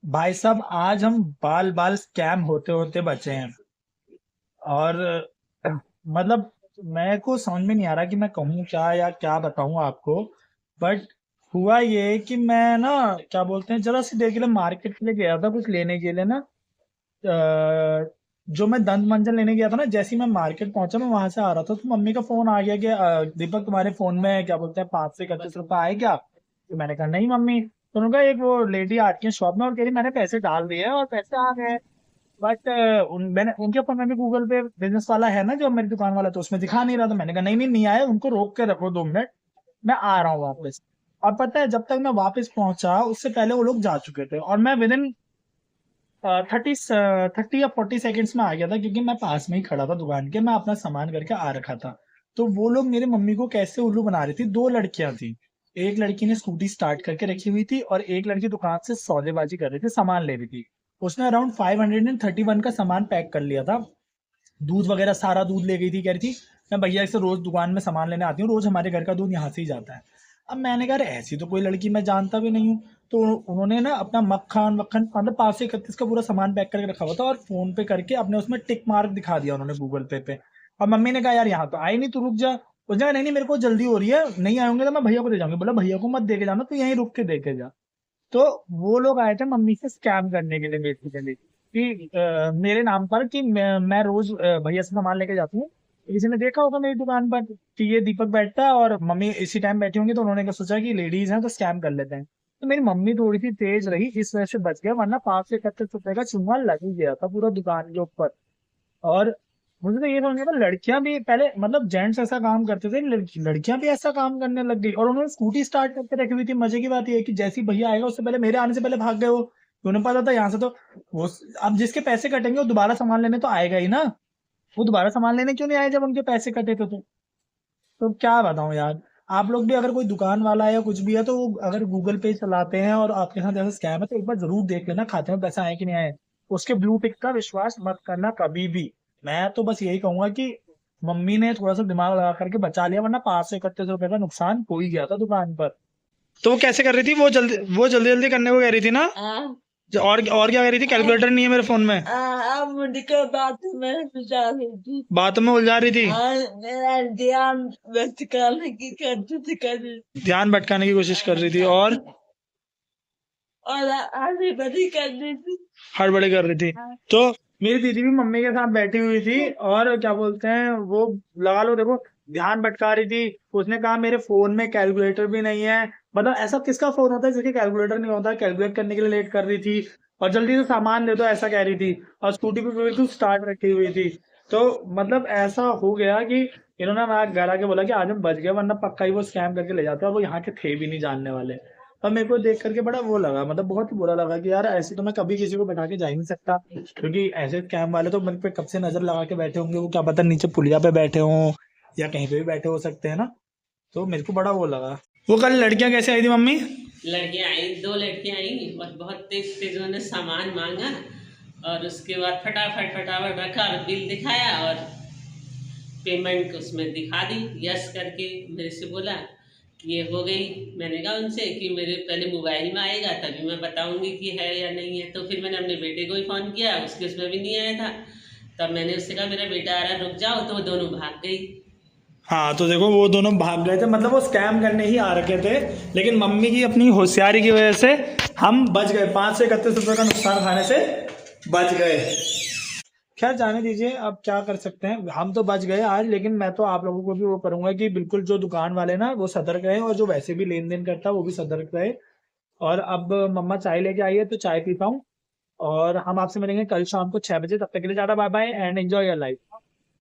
भाई साहब आज हम बाल बाल स्कैम होते होते बचे हैं। और मतलब मेरे को समझ में नहीं आ रहा कि मैं कहूँ क्या या क्या बताऊँ आपको। बट हुआ ये कि मैं ना, क्या बोलते हैं, जरा सी देर के लिए मार्केट के लिए गया था कुछ लेने के लिए ना। जो मैं दंत मंजन लेने गया था ना, जैसे ही मैं मार्केट पहुंचा मैं वहां से आ रहा था तो मम्मी का फोन आ गया कि दीपक तुम्हारे फोन में क्या बोलते हैं 5 से 31 रुपए आए क्या। तो मैंने कहा नहीं मम्मी। तो उन्होंने कहा एक वो लेडी आती है शॉप में और कह रही मैंने पैसे डाल दिए और पैसे आ गए। बट मैंने उनके ऊपर, मैंने गूगल पे बिजनेस वाला है ना जो मेरी दुकान वाला, तो उसमें दिखा नहीं रहा था। मैंने कहा नहीं नहीं नहीं आए, उनको रोक के रखो 2 मिनट, मैं आ रहा हूँ वापस। और पता है जब तक मैं वापस पहुंचा उससे पहले वो लोग जा चुके थे और मैं विद इन 30 या 40 सेकेंड्स में आ गया था, क्योंकि मैं पास में ही खड़ा था दुकान के, मैं अपना सामान करके आ रखा था। तो वो लोग मेरे मम्मी को कैसे उल्लू बना रही थी। 2 लड़कियां थी, एक लड़की ने स्कूटी स्टार्ट करके रखी हुई थी और एक लड़की दुकान से सौदेबाजी कर रही थी, सामान ले रही थी। उसने अराउंड 531 का सामान पैक कर लिया था। दूध वगैरह सारा दूध ले गई थी, कह रही थी मैं भैया से रोज दुकान में सामान लेने आती हूँ, रोज हमारे घर का दूध यहाँ से ही जाता है। अब मैंने कहा "अरे, ऐसी तो कोई लड़की मैं जानता भी नहीं हूँ।" तो उन्होंने ना अपना मक्खन वक्खन मतलब 531 का पूरा सामान पैक करके रखा हुआ था और फोन पे करके अपने उसमें टिक मार्क दिखा दिया उन्होंने गूगल पे। और मम्मी ने कहा यार यहाँ तो आई नहीं, तू रुक जा। उसने कहा नहीं नहीं मेरे को जल्दी हो रही है, नहीं आएंगे तो मैं भैया को दे जाऊंगी। बोला भैया को मत दे के जाना, तू यहीं रुक के दे के जा। तो वो लोग आए थे मम्मी से स्कैम करने के लिए बेसिकली, कि मेरे नाम पर कि मैं रोज भैया से सामान लेके जाती हूँ। किसी ने देखा होगा मेरी दुकान पर कि ये दीपक बैठता है और मम्मी इसी टाइम बैठी होंगी, तो उन्होंने क्या सोचा कि लेडीज हैं तो स्कैम कर लेते हैं। तो मेरी मम्मी थोड़ी सी तेज रही, इस वजह से बच गया, वरना 5 से 31 रुपए का चूहा लग ही गया था पूरा दुकान के ऊपर। और मुझे तो ये समझ नहीं आता, लड़कियां भी पहले मतलब जेंट्स ऐसा काम करते थे, लड़कियां भी ऐसा काम करने लग गई। और उन्होंने स्कूटी स्टार्ट करके रखी हुई थी। मजे की बात ये है कि जैसे ही भैया आएगा उससे पहले, मेरे आने से पहले भाग गए वो, तो उन्हें पता था यहाँ से तो वो, अब जिसके पैसे कटेंगे वो दोबारा सामान लेने तो आएगा ही ना। वो दोबारा सामान लेने क्यों नहीं आए जब उनके पैसे कटे थे तो क्या बताऊं यार। आप लोग भी अगर कोई दुकान वाला है या कुछ भी है तो वो अगर गूगल पे चलाते हैं और आपके साथ ऐसा स्कैम है तो एक बार जरूर देख लेना खाते में पैसा आए कि नहीं आए। उसके ब्लू टिक का विश्वास मत करना कभी भी। मैं तो बस यही कहूंगा कि मम्मी ने थोड़ा सा दिमाग लगा करके बचा लिया, वरना 5 से 31 रुपए का नुकसान हो ही गया था दुकान पर। तो वो कैसे कर रही थी, वो जल्दी जल्दी करने को कह रही थी ना। हाँ। और क्या कह रही थी, कैलकुलेटर नहीं है मेरे फोन में। अब मुझको बात में फंसा रही थी। बातों में उलझा रही थी, और मेरा ध्यान व्यक्त करने की कोशिश कर रही थी ध्यान भटकाने की कोशिश कर रही थी और आगे बड़ी कर रही थी। हड़बड़ी कर रही थी। हाँ। तो मेरी दीदी भी मम्मी के साथ बैठी हुई थी और क्या बोलते हैं वो, लगा लो देखो, ध्यान भटका रही थी। उसने कहा मेरे फोन में कैलकुलेटर भी नहीं है। मतलब ऐसा किसका फोन होता है जिसके कैलकुलेटर नहीं होता, कैलकुलेट करने के लिए लेट कर रही थी। और जल्दी से सामान दे दो ऐसा कह रही थी। और स्कूटी पे बिल्कुल स्टार्ट रखी हुई थी। तो मतलब ऐसा हो गया कि इन्होंने ना घर आके बोला कि आज हम बच गए, वरना पक्का ही वो स्कैम करके ले जाते और वो यहाँ के थे भी नहीं जानने वाले। और मेरे को देख करके बड़ा वो लगा, मतलब बहुत ही बुरा लगा कि यार ऐसे तो मैं कभी किसी को बैठा के जा ही नहीं सकता, क्योंकि ऐसे कैम वाले तो मेरे पे कब से नजर लगा के बैठे होंगे, वो क्या पता नीचे पुलिया पे बैठे हों या कहीं पे भी बैठे हो सकते हैं ना। तो मेरे को बड़ा वो लगा। वो कल लड़कियां कैसे आई थी मम्मी। लड़कियां आई, दो लड़कियां आई और बहुत तेज तेज उन्होंने सामान मांगा और उसके बाद फटाफट फटाफट रखा और बिल दिखाया और पेमेंट उसमें दिखा दी यस करके। मेरे से बोला कि ये हो गई। मैंने कहा उनसे कि मेरे पहले मोबाइल में आएगा तभी मैं बताऊंगी कि है या नहीं है। तो फिर मैंने अपने बेटे को ही फ़ोन किया, उसके उसमें भी नहीं आया था। तब मैंने उससे कहा मेरा बेटा आ रहा है रुक जाओ, तो वो दोनों भाग गई। हाँ तो देखो वो दोनों भाग गए थे, मतलब वो स्कैम करने ही आ रखे थे। लेकिन मम्मी की अपनी होशियारी की वजह से हम बच गए, 5 से 31 रुपए का नुकसान खाने से बच गए। खैर जाने दीजिए, अब क्या कर सकते हैं, हम तो बच गए आज। लेकिन मैं तो आप लोगों को भी वो करूंगा कि बिल्कुल जो दुकान वाले ना वो सतर्क रहे और जो वैसे भी लेन देन करता है वो भी सतर्क रहे। और अब मम्मा चाय लेके आई है तो चाय पीता हूँ। और हम आपसे मिलेंगे कल शाम को 6 बजे, तब तक के लिए tata bye bye and enjoy your life.